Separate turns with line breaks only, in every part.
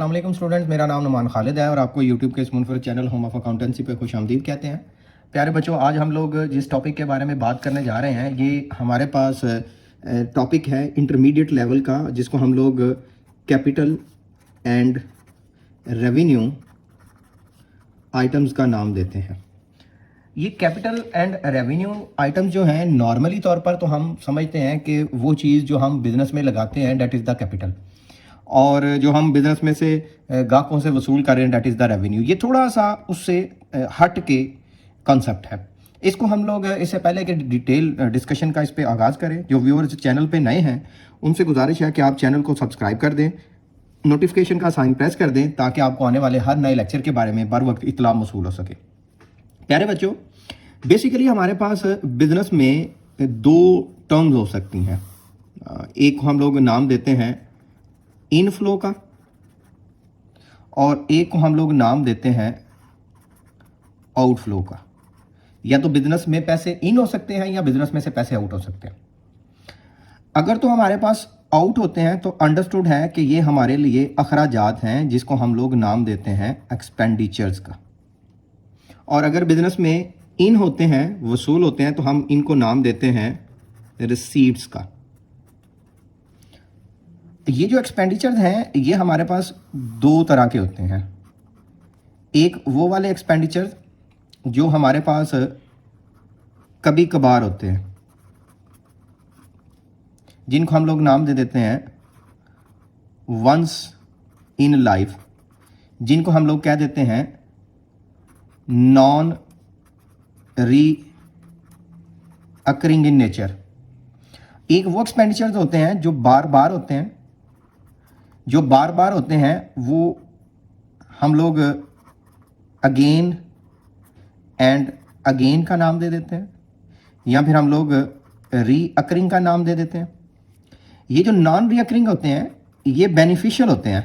अस्सलाम वालेकुम स्टूडेंट्स, मेरा नाम नुमान खालिद है और आपको यूट्यूब के इस मुनफरद चैनल होम ऑफ अकाउंटेंसी पे खुशामदीद कहते हैं। प्यारे बच्चों, आज हम लोग जिस टॉपिक के बारे में बात करने जा रहे हैं ये हमारे पास टॉपिक है इंटरमीडिएट लेवल का, जिसको हम लोग कैपिटल एंड रेवेन्यू आइटम्स का नाम देते हैं। ये कैपिटल एंड रेवेन्यू आइटम्स जो हैं नॉर्मली तौर पर तो हम समझते हैं कि वो चीज़ जो हम बिज़नेस में लगाते हैं डेट इज़ द कैपिटल, और जो हम बिज़नेस में से ग्राहकों से वसूल कर रहे हैं डेट इज़ द रेवेन्यू। ये थोड़ा सा उससे हट के कॉन्सेप्ट है। इसको हम लोग इससे पहले कि डिटेल डिस्कशन का इस पर आगाज़ करें, जो व्यूअर्स चैनल पे नए हैं उनसे गुजारिश है कि आप चैनल को सब्सक्राइब कर दें, नोटिफिकेशन का साइन प्रेस कर दें ताकि आपको आने वाले हर नए लेक्चर के बारे में बर वक्त इत्तला मौसूल हो सके। प्यारे बच्चों, बेसिकली हमारे पास बिजनेस में दो टर्म्स हो सकती हैं। एक को हम लोग नाम देते हैं इनफ्लो का और एक को हम लोग नाम देते हैं आउटफ्लो का। या तो बिजनेस में पैसे इन हो सकते हैं या बिजनेस में से पैसे आउट हो सकते हैं। अगर तो हमारे पास आउट होते हैं तो अंडरस्टूड है कि ये हमारे लिए अखराजात हैं जिसको हम लोग नाम देते हैं एक्सपेंडिचर्स का। और अगर बिजनेस में इन होते हैं, वसूल होते हैं, तो हम इनको नाम देते हैं रिसीट्स का। ये जो एक्सपेंडिचर्स हैं ये हमारे पास दो तरह के होते हैं। एक वो वाले एक्सपेंडिचर्स जो हमारे पास कभी कभार होते हैं, जिनको हम लोग नाम दे देते हैं वंस इन लाइफ, जिनको हम लोग कह देते हैं नॉन री अकरिंग इन नेचर। एक वो एक्सपेंडिचर्स होते हैं जो बार बार होते हैं, जो बार बार होते हैं वो हम लोग अगेन एंड अगेन का नाम दे देते हैं, या फिर हम लोग री अकरिंग का नाम दे देते हैं। ये जो नॉन री अकरिंग होते हैं ये बेनिफिशियल होते हैं,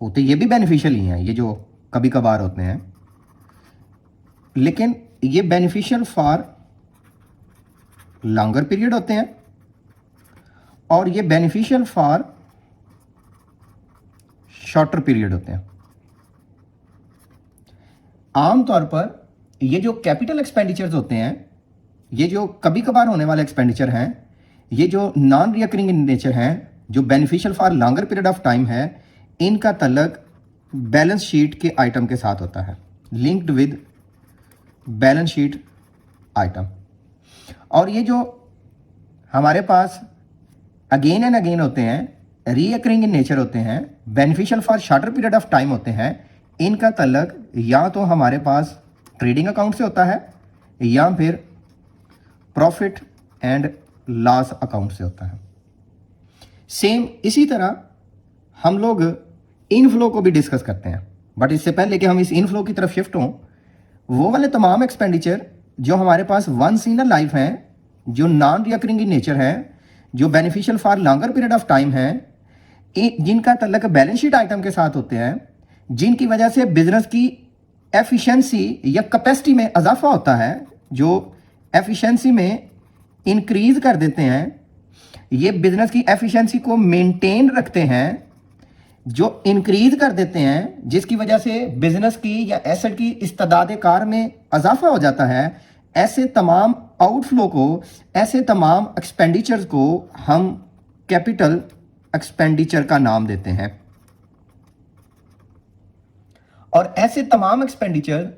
होते ये भी बेनिफिशियल ही हैं ये जो कभी कभार होते हैं, लेकिन ये बेनिफिशियल फॉर लॉन्गर पीरियड होते हैं और ये बेनिफिशियल फॉर शॉर्टर पीरियड होते हैं। आमतौर पर ये जो कैपिटल एक्सपेंडिचर्स होते हैं, ये जो कभी कभार होने वाले एक्सपेंडिचर हैं, ये जो नॉन रिकरिंग इन नेचर हैं, जो beneficial for longer period of time है, इनका तल्लक बैलेंस शीट के आइटम के साथ होता है, linked with balance sheet item. और ये जो हमारे पास अगेन एंड अगेन होते हैं, रीअकरिंग इन नेचर होते हैं, beneficial for shorter period of time होते हैं, इनका तल्लक या तो हमारे पास ट्रेडिंग अकाउंट से होता है या फिर प्रॉफिट एंड लॉस अकाउंट से होता है। सेम इसी तरह हम लोग इनफ्लो को भी डिस्कस करते हैं, बट इससे पहले कि हम इस इनफ्लो की तरफ शिफ्ट हों, वो वाले तमाम एक्सपेंडिचर जो हमारे पास वंस इन अ लाइफ हैं, जो नॉन रिकरिंग इन नेचर हैं, जो beneficial for longer period of time हैं, जिनका तल्लक बैलेंस शीट आइटम के साथ होते हैं, जिनकी वजह से बिजनेस की एफिशिएंसी या कैपेसिटी में इजाफा होता है, जो एफिशिएंसी में इंक्रीज कर देते हैं, ये बिजनेस की एफिशिएंसी को मेंटेन रखते हैं, जो इंक्रीज कर देते हैं, जिसकी वजह से बिजनेस की या एसेट की इस्तेदाद कार में इजाफा हो जाता है। ऐसे तमाम आउटफ्लो को, ऐसे तमाम एक्सपेंडिचर्स को हम कैपिटल एक्सपेंडिचर का नाम देते हैं। और ऐसे तमाम एक्सपेंडिचर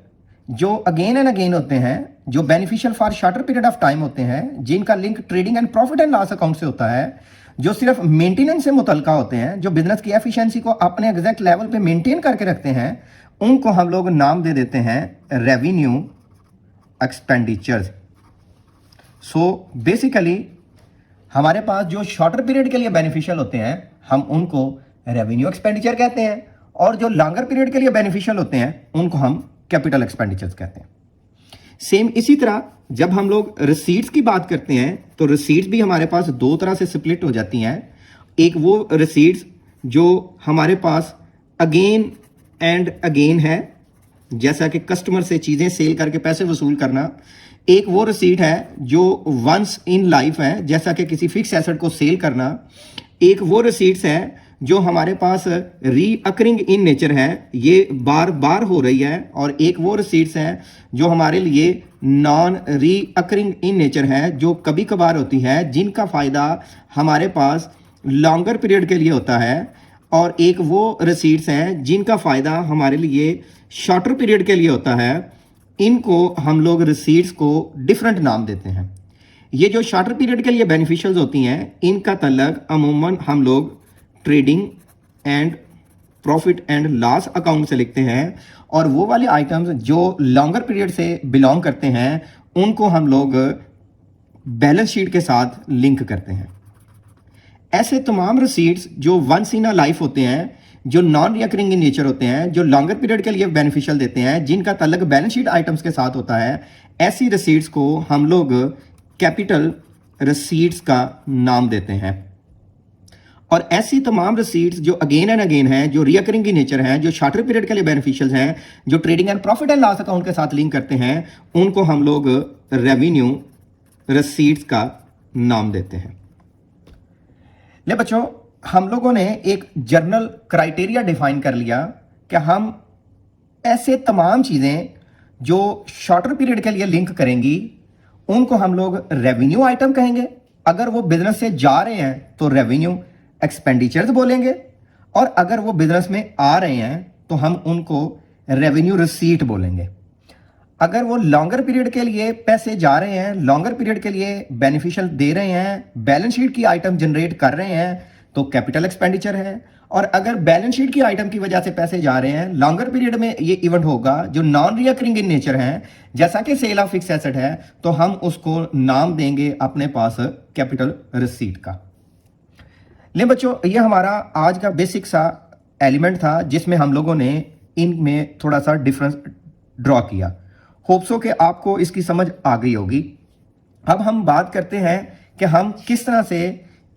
जो अगेन एंड अगेन होते हैं, जो beneficial for shorter period of time होते हैं, जिनका link trading and profit and loss account से होता है, जो सिर्फ मेंटेनेंस से मुतल्का होते हैं, जो बिजनेस की एफिशिएंसी को अपने एग्जैक्ट लेवल पे मेंटेन करके रखते हैं, उनको हम लोग नाम दे देते हैं रेवेन्यू एक्सपेंडिचर्स। सो बेसिकली हमारे पास जो शॉर्टर पीरियड के लिए बेनिफिशियल होते हैं हम उनको रेवेन्यू एक्सपेंडिचर कहते हैं, और जो लॉन्गर पीरियड के लिए बेनिफिशियल होते हैं उनको हम कैपिटल एक्सपेंडिचर्स कहते हैं। सेम इसी तरह जब हम लोग रिसीट्स की बात करते हैं तो रिसीट्स भी हमारे पास दो तरह से स्प्लिट हो जाती हैं। एक वो रिसीट्स जो हमारे पास अगेन एंड अगेन है, जैसा कि कस्टमर से चीज़ें सेल करके पैसे वसूल करना। एक वो रिसीट है जो वंस इन लाइफ है, जैसा कि किसी फिक्स एसेट को सेल करना। एक वो रिसीट्स है जो हमारे पास रीअकरिंग इन नेचर है, ये बार बार हो रही है, और एक वो रिसीट्स हैं जो हमारे लिए नॉन रीअकरिंग इन नेचर है, जो कभी कभार होती है, जिनका फ़ायदा हमारे पास लॉन्गर पीरियड के लिए होता है, और एक वो रिसीट्स हैं जिनका फ़ायदा हमारे लिए शॉर्टर पीरियड के लिए होता है। इनको हम लोग रिसीट्स को डिफरेंट नाम देते हैं। ये जो शॉर्टर पीरियड के लिए बेनिफिशियल्स होती हैं, इनका तल्लक अमूमन हम लोग trading and profit and loss account से लिखते हैं, और वो वाले आइटम्स जो लॉन्गर पीरियड से बिलोंग करते हैं उनको हम लोग बैलेंस शीट के साथ लिंक करते हैं। ऐसे तमाम रिसीट्स जो वंस इन अ लाइफ होते हैं, जो नॉन रिकरिंग इन नेचर होते हैं, जो लॉन्गर पीरियड के लिए बेनिफिशियल देते हैं, जिनका तल्लक बैलेंस शीट आइटम्स के साथ होता है, ऐसी रिसीट्स को हम लोग कैपिटल रिसीट्स का नाम देते हैं। और ऐसी तमाम रिसीट्स जो अगेन एंड अगेन हैं, जो रिकरिंग इन नेचर हैं, जो शॉर्टर पीरियड के लिए बेनिफिशियल हैं, जो trading and profit and loss account के साथ लिंक करते हैं, उनको हम लोग रेवेन्यू रिसीट्स का नाम देते हैं। ले बच्चों, हम लोगों ने एक जर्नल क्राइटेरिया डिफाइन कर लिया कि हम ऐसे तमाम चीज़ें जो शॉर्टर पीरियड के लिए लिंक करेंगी उनको हम लोग रेवेन्यू आइटम कहेंगे। अगर वो बिजनेस से जा रहे हैं तो रेवेन्यू एक्सपेंडिचर्स बोलेंगे, और अगर वो बिजनेस में आ रहे हैं तो हम उनको रेवेन्यू रिसीट बोलेंगे। अगर वो लॉन्गर पीरियड के लिए पैसे जा रहे हैं, लॉन्गर पीरियड के लिए बेनिफिशियल दे रहे हैं, बैलेंस शीट की आइटम जनरेट कर रहे हैं, तो कैपिटल एक्सपेंडिचर है। और अगर बैलेंस शीट की आइटम की वजह से पैसे जा रहे हैं, लॉन्गर पीरियड में ये इवेंट होगा जो नॉन रिकरिंग इन नेचर है, जैसा कि सेल ऑफ फिक्स एसेट है, तो हम उसको नाम देंगे अपने पास कैपिटल रिसीट का। ले बच्चों, ये हमारा आज का बेसिक सा एलिमेंट था जिसमें हम लोगों ने इनमें थोड़ा सा डिफरेंस ड्रॉ किया। होप्सो कि आपको इसकी समझ आ गई होगी। अब हम बात करते हैं कि हम किस तरह से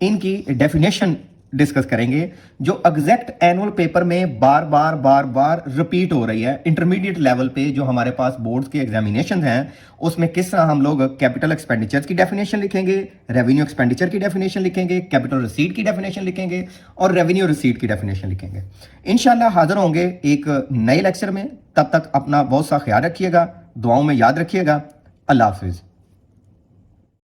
इनकी डेफिनेशन डिस्कस करेंगे, जो एग्जैक्ट एनुअल पेपर में बार बार रिपीट हो रही है। इंटरमीडिएट लेवल पे जो हमारे पास बोर्ड्स के एग्जामिनेशन हैं, उसमें किस तरह हम लोग कैपिटल एक्सपेंडिचर्स की डेफिनेशन लिखेंगे, रेवेन्यू एक्सपेंडिचर की डेफिनेशन लिखेंगे, कैपिटल रिसीट की डेफिनेशन लिखेंगे, और रेवेन्यू रिसीट की डेफिनेशन लिखेंगे। इंशाल्लाह हाजिर होंगे एक नए लेक्चर में। तब तक अपना बहुत सा ख्याल रखिएगा, दुआओं में याद रखिएगा। अल्लाह हाफिज।